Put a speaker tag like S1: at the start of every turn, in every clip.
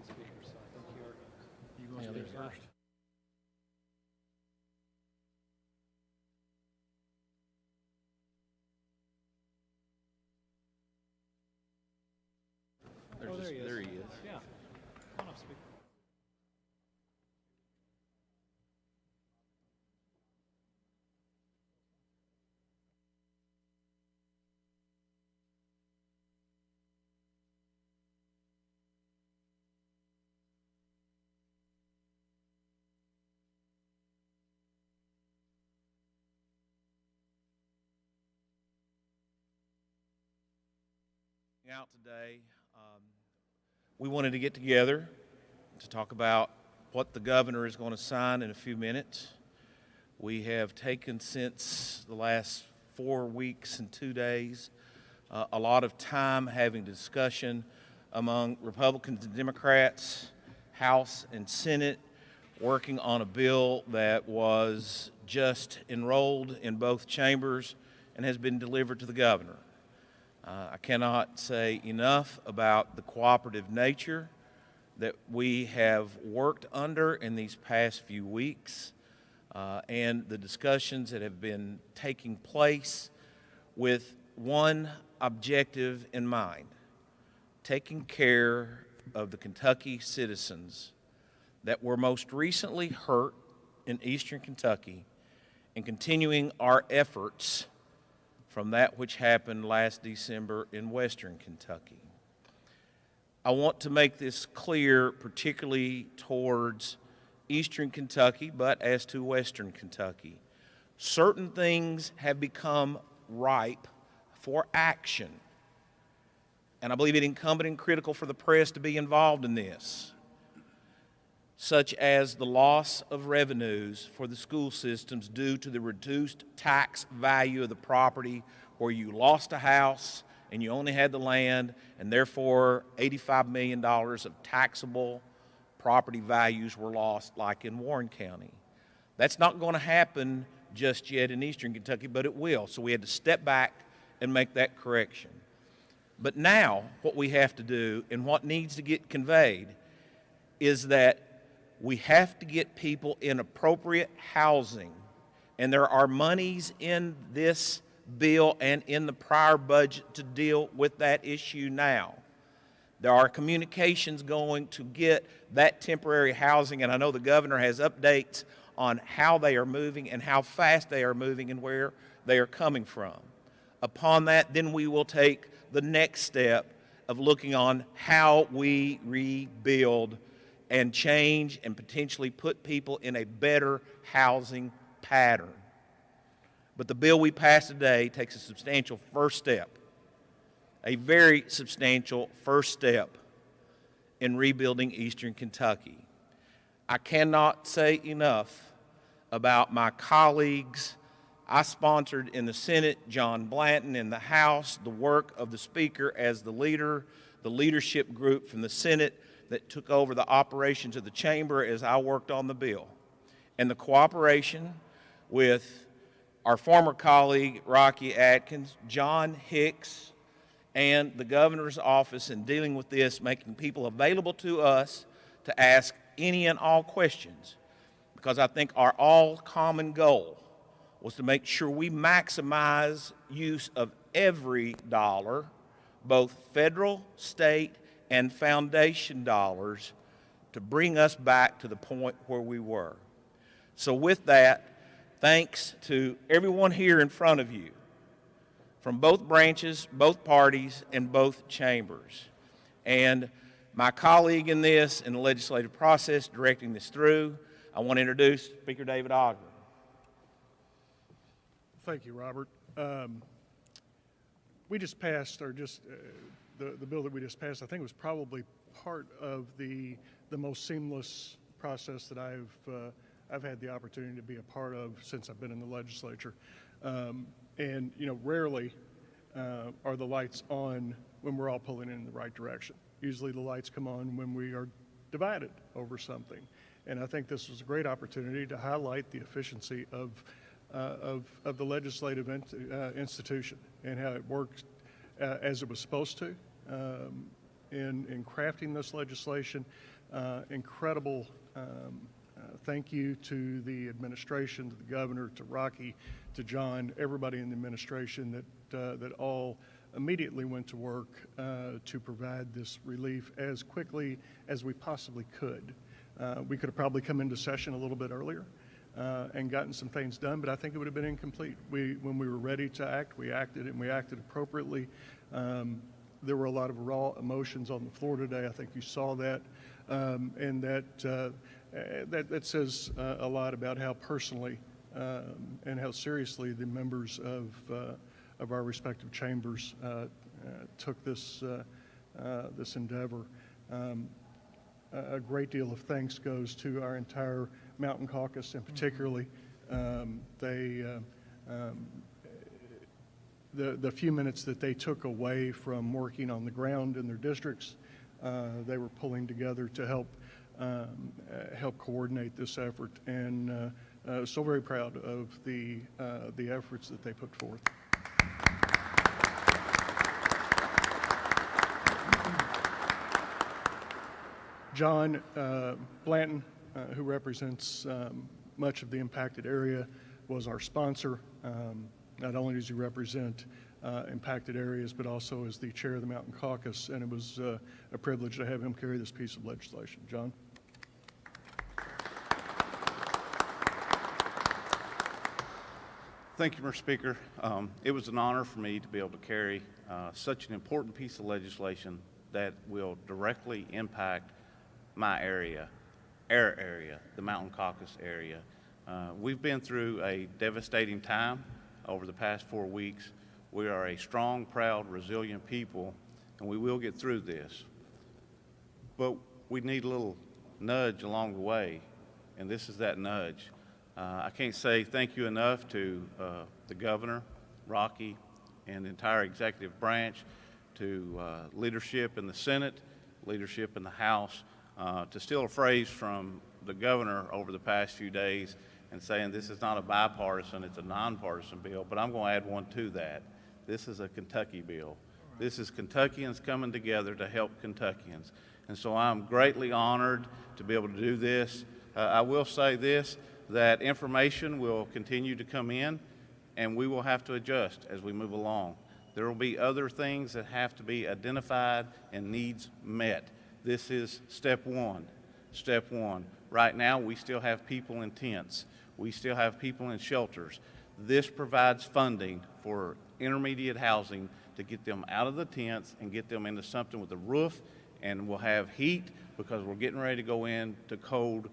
S1: Speaker, so I think you going to speak first.
S2: There he is.
S1: Yeah. Come on up, Speaker.
S2: Out today, we wanted to get together to talk about what the governor is going to sign in a few minutes. We have taken, since the last 4 weeks and 2 days, a lot of time having discussion among Republicans and Democrats, House and Senate, working on a bill that was just enrolled in both chambers and has been delivered to the governor. I cannot say enough about the cooperative nature that we have worked under in these past few weeks and the discussions that have been taking place with one objective in mind: taking care of the Kentucky citizens that were most recently hurt in eastern Kentucky and continuing our efforts from that which happened last December in western Kentucky. I want to make this clear, particularly towards eastern Kentucky, but as to western Kentucky. Certain things have become ripe for action, and I believe it incumbent and critical for the press to be involved in this, such as the loss of revenues for the school systems due to the reduced tax value of the property, where you lost a house and you only had the land, and therefore $85 million of taxable property values were lost, like in Warren County. That's not going to happen just yet in eastern Kentucky, but it will. So we had to step back and make that correction. But now what we have to do, and what needs to get conveyed, is that we have to get people in appropriate housing, and there are monies in this bill and in the prior budget to deal with that issue now. There are communications going to get that temporary housing, and I know the governor has updates on how they are moving and how fast they are moving and where they are coming from. Upon that, then we will take the next step of looking on how we rebuild and change and potentially put people in a better housing pattern. But the bill we passed today takes a substantial first step, a very substantial first step in rebuilding eastern Kentucky. I cannot say enough about my colleagues. I sponsored in the Senate, John Blanton in the House, the work of the Speaker as the leader, the leadership group from the Senate that took over the operations of the chamber as I worked on the bill, and the cooperation with our former colleague Rocky Atkins, John Hicks, and the governor's office in dealing with this, making people available to us to ask any and all questions, because I think our all common goal was to make sure we maximize use of every dollar, both federal, state, and foundation dollars, to bring us back to the point where we were. So with that, thanks to everyone here in front of you, from both branches, both parties, and both chambers. And my colleague in this, in the legislative process, directing this through, I want to introduce Speaker David Ogden.
S3: Thank you, Robert. We just passed, or just the bill that we just passed, I think was probably part of the most seamless process that I've had the opportunity to be a part of since I've been in the legislature. And you know, rarely are the lights on when we're all pulling in the right direction. Usually the lights come on when we are divided over something. And I think this was a great opportunity to highlight the efficiency of the legislative institution and how it worked as it was supposed to. in crafting this legislation. Incredible thank you to the administration, to the governor, to Rocky, to John, everybody in the administration that all immediately went to work to provide this relief as quickly as we possibly could. We could have probably come into session a little bit earlier and gotten some things done, but I think it would have been incomplete. When we were ready to act, we acted, and we acted appropriately. There were a lot of raw emotions on the floor today. I think you saw that, and that says a lot about how personally and how seriously the members of our respective chambers took this endeavor. A great deal of thanks goes to our entire Mountain Caucus, and particularly the few minutes that they took away from working on the ground in their districts. They were pulling together to help coordinate this effort, and so very proud of the efforts that they put forth. John Blanton, who represents much of the impacted area, was our sponsor. Not only does he represent impacted areas, but also as the chair of the Mountain Caucus, and it was a privilege to have him carry this piece of legislation. John?
S4: Thank you, Mr. Speaker. It was an honor for me to be able to carry such an important piece of legislation that will directly impact my area, our area, the Mountain Caucus area. We've been through a devastating time over the past 4 weeks. We are a strong, proud, resilient people, and we will get through this. But we need a little nudge along the way, and this is that nudge. I can't say thank you enough to the governor, Rocky, and the entire executive branch, to leadership in the Senate, leadership in the House. To steal a phrase from the governor over the past few days and saying this is not a bipartisan, it's a nonpartisan bill, but I'm going to add one to that. This is a Kentucky bill. This is Kentuckians coming together to help Kentuckians. And so I'm greatly honored to be able to do this. I will say this, that information will continue to come in, and we will have to adjust as we move along. There will be other things that have to be identified and needs met. This is step one. Step one. Right now, we still have people in tents. We still have people in shelters. This provides funding for intermediate housing to get them out of the tents and get them into something with a roof, and we'll have heat because we're getting ready to go into cold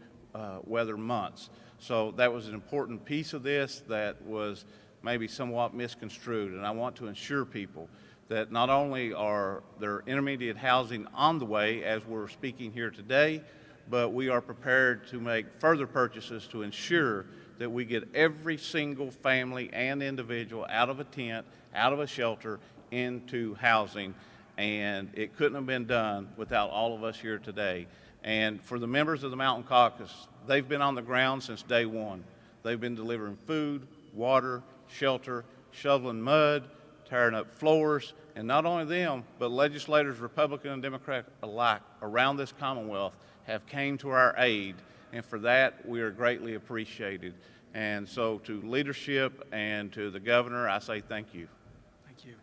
S4: weather months. So that was an important piece of this that was maybe somewhat misconstrued, and I want to assure people that not only are there intermediate housing on the way as we're speaking here today, but we are prepared to make further purchases to ensure that we get every single family and individual out of a tent, out of a shelter, into housing. And it couldn't have been done without all of us here today. And for the members of the Mountain Caucus, they've been on the ground since day one. They've been delivering food, water, shelter, shoveling mud, tearing up floors, and not only them, but legislators, Republican and Democrat alike, around this Commonwealth have came to our aid, and for that we are greatly appreciated. And so to leadership and to the governor, I say thank you.
S1: Thank you.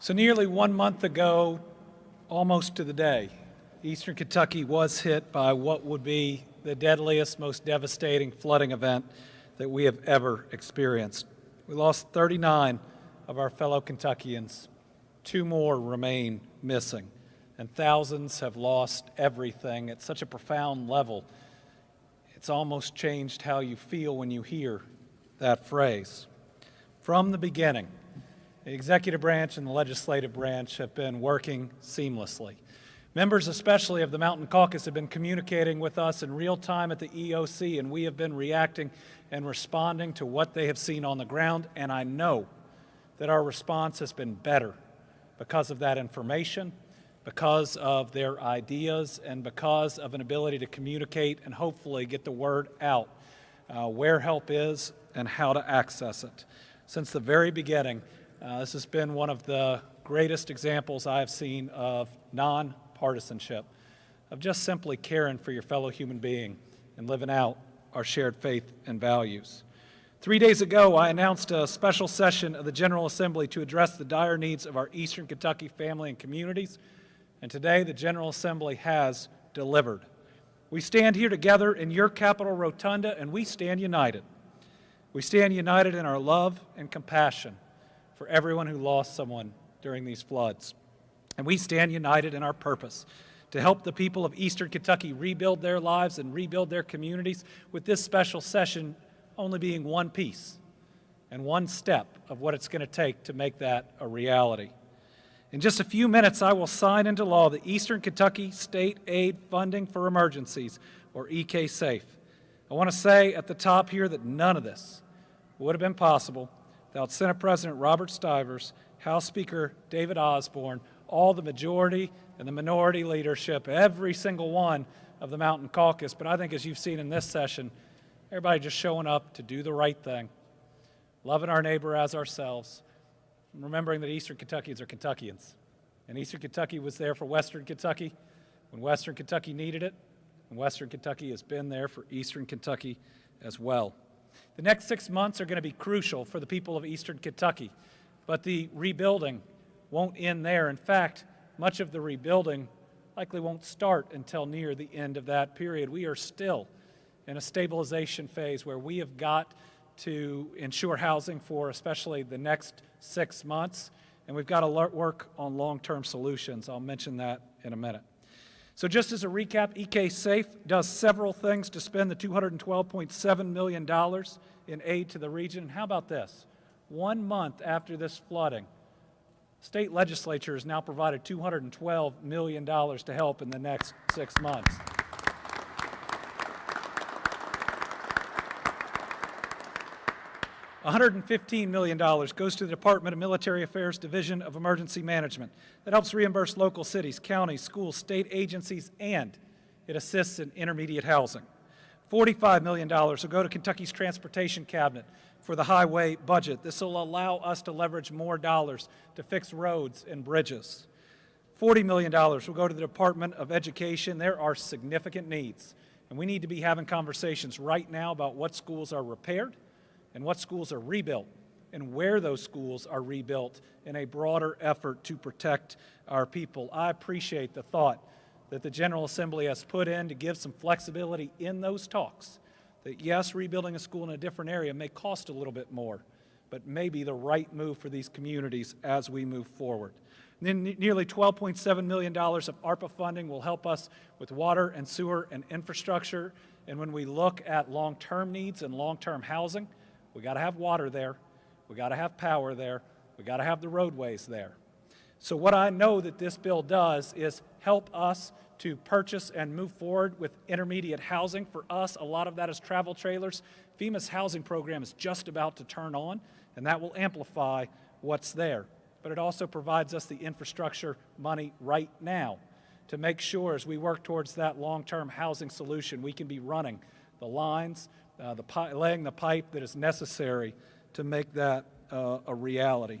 S1: So nearly 1 month ago, almost to the day, Eastern Kentucky was hit by what would be the deadliest, most devastating flooding event that we have ever experienced. We lost 39 of our fellow Kentuckians. 2 more remain missing, and thousands have lost everything at such a profound level. It's almost changed how you feel when you hear that phrase. From the beginning, the executive branch and the legislative branch have been working seamlessly. Members, especially of the Mountain Caucus, have been communicating with us in real time at the EOC, and we have been reacting and responding to what they have seen on the ground, and I know that our response has been better because of that information, because of their ideas, and because of an ability to communicate and hopefully get the word out where help is and how to access it. Since the very beginning, this has been one of the greatest examples I have seen of nonpartisanship, of just simply caring for your fellow human being and living out our shared faith and values. 3 days ago, I announced a special session of the General Assembly to address the dire needs of our Eastern Kentucky family and communities, and today the General Assembly has delivered. We stand here together in your Capitol Rotunda, and we stand united. We stand united in our love and compassion for everyone who lost someone during these floods. And we stand united in our purpose to help the people of Eastern Kentucky rebuild their lives and rebuild their communities, with this special session only being one piece and one step of what it's going to take to make that a reality. In just a few minutes, I will sign into law the Eastern Kentucky State Aid Funding for Emergencies, or EK SAFE. I want to say at the top here that none of this would have been possible without Senate President Robert Stivers, House Speaker David Osborne, all the majority and the minority leadership, every single one of the Mountain Caucus. But I think, as you've seen in this session, everybody just showing up to do the right thing, loving our neighbor as ourselves, remembering that Eastern Kentuckians are Kentuckians. And Eastern Kentucky was there for Western Kentucky when Western Kentucky needed it, and Western Kentucky has been there for Eastern Kentucky as well. The next 6 months are going to be crucial for the people of Eastern Kentucky, but the rebuilding won't end there. In fact, much of the rebuilding likely won't start until near the end of that period. We are still in a stabilization phase where we have got to ensure housing for especially the next 6 months, and we've got to work on long-term solutions. I'll mention that in a minute. So just as a recap, EK SAFE does several things to spend the $212.7 million in aid to the region. How about this? 1 month after this flooding, state legislature has now provided $212 million to help in the next 6 months. $115 million goes to the Department of Military Affairs Division of Emergency Management that helps reimburse local cities, counties, schools, state agencies, and it assists in intermediate housing. $45 million will go to Kentucky's Transportation Cabinet for the highway budget. This will allow us to leverage more dollars to fix roads and bridges. $40 million will go to the Department of Education. There are significant needs, and we need to be having conversations right now about what schools are repaired and what schools are rebuilt, and where those schools are rebuilt in a broader effort to protect our people. I appreciate the thought that the General Assembly has put in to give some flexibility in those talks, that yes, rebuilding a school in a different area may cost a little bit more, but may be the right move for these communities as we move forward. And then nearly $12.7 million of ARPA funding will help us with water and sewer and infrastructure. And when we look at long-term needs and long-term housing, we got to have water there, we got to have power there, we got to have the roadways there. So what I know that this bill does is help us to purchase and move forward with intermediate housing. For us, a lot of that is travel trailers. FEMA's housing program is just about to turn on, and that will amplify what's there. But it also provides us the infrastructure money right now to make sure, as we work towards that long-term housing solution, we can be running the lines, laying the pipe that is necessary to make that a reality.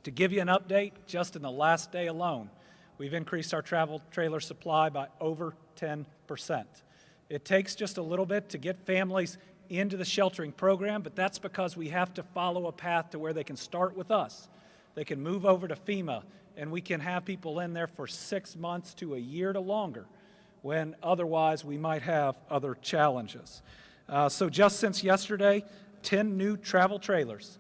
S1: To give you an update, just in the last day alone, we've increased our travel trailer supply by over 10%. It takes just a little bit to get families into the sheltering program, but that's because we have to follow a path to where they can start with us. They can move over to FEMA, and we can have people in there for 6 months to a year to longer, when otherwise we might have other challenges. So just since yesterday, 10 new travel trailers,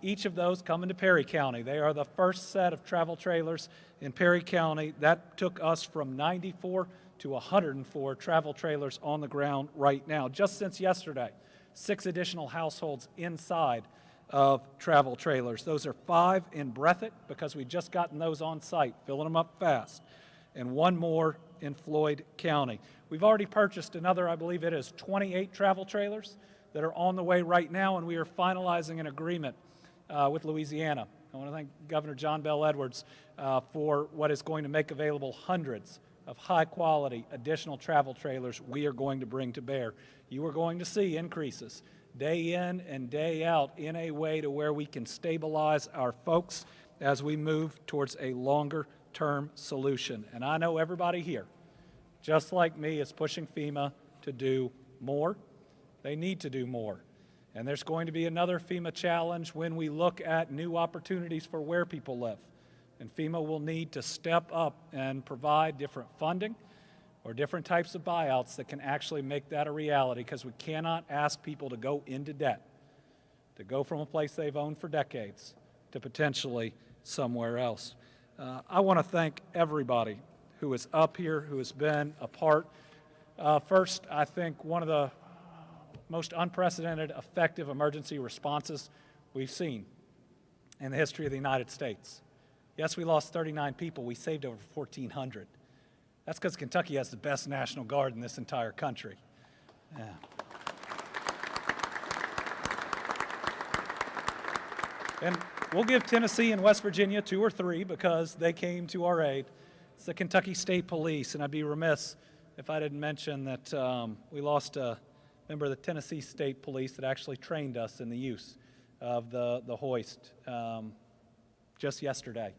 S1: each of those coming to Perry County. They are the first set of travel trailers in Perry County. That took us from 94 to 104 travel trailers on the ground right now. Just since yesterday, 6 additional households inside of travel trailers. Those are 5 in Breathitt, because we've just gotten those on site, filling them up fast, and 1 more in Floyd County. We've already purchased another, I believe it is 28 travel trailers that are on the way right now, and we are finalizing an agreement with Louisiana. I want to thank Governor John Bell Edwards for what is going to make available hundreds of high-quality additional travel trailers we are going to bring to bear. You are going to see increases day in and day out in a way to where we can stabilize our folks as we move towards a longer-term solution. And I know everybody here, just like me, is pushing FEMA to do more. They need to do more. And there's going to be another FEMA challenge when we look at new opportunities for where people live. And FEMA will need to step up and provide different funding or different types of buyouts that can actually make that a reality, because we cannot ask people to go into debt, to go from a place they've owned for decades to potentially somewhere else. I want to thank everybody who is up here, who has been a part. First, I think one of the most unprecedented effective emergency responses we've seen in the history of the United States. Yes, we lost 39 people. We saved over 1,400. That's because Kentucky has the best National Guard in this entire country. Yeah. And we'll give Tennessee and West Virginia 2 or 3 because they came to our aid. It's the Kentucky State Police, and I'd be remiss if I didn't mention that we lost a member of the Tennessee State Police that actually trained us in the use of the hoist just yesterday.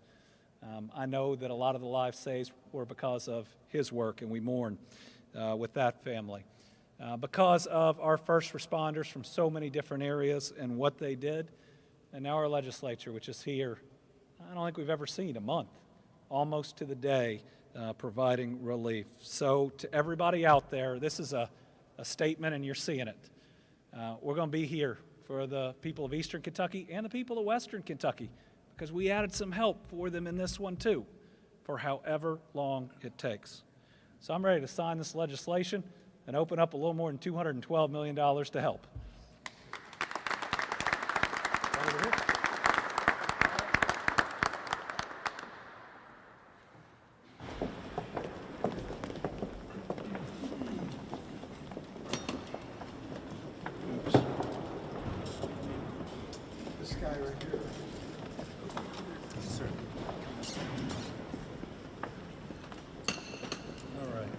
S1: I know that a lot of the lives saved were because of his work, and we mourn with that family. Because of our first responders from so many different areas and what they did, and now our legislature, which is here, I don't think we've ever seen a month, almost to the day, providing relief. So to everybody out there, this is a statement, and you're seeing it. We're going to be here for the people of Eastern Kentucky and the people of Western Kentucky, because we added some help for them in this one too, for however long it takes. So I'm ready to sign this legislation and open up a little more than $212 million to help.
S3: This guy right here.
S1: All right.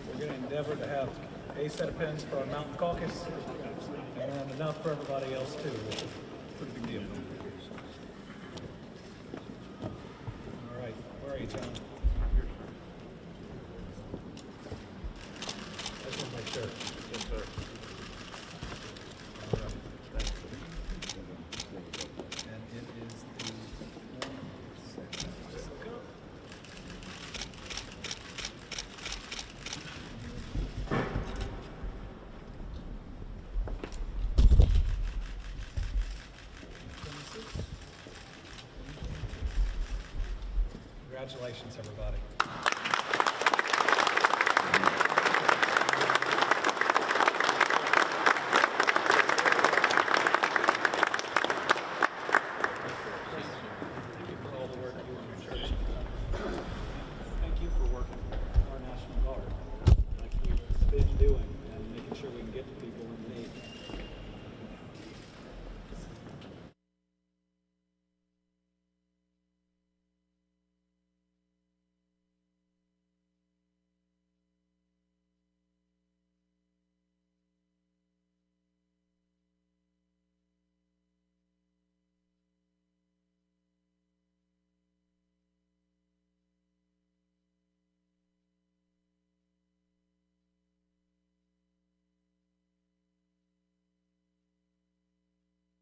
S1: We're going to endeavor to have a set of pens for our mountain caucus, and then enough for everybody else too, which is a pretty big deal. All right, where are you, John? I just want to make sure. Yes, sir. All right. And it is the Congratulations, everybody.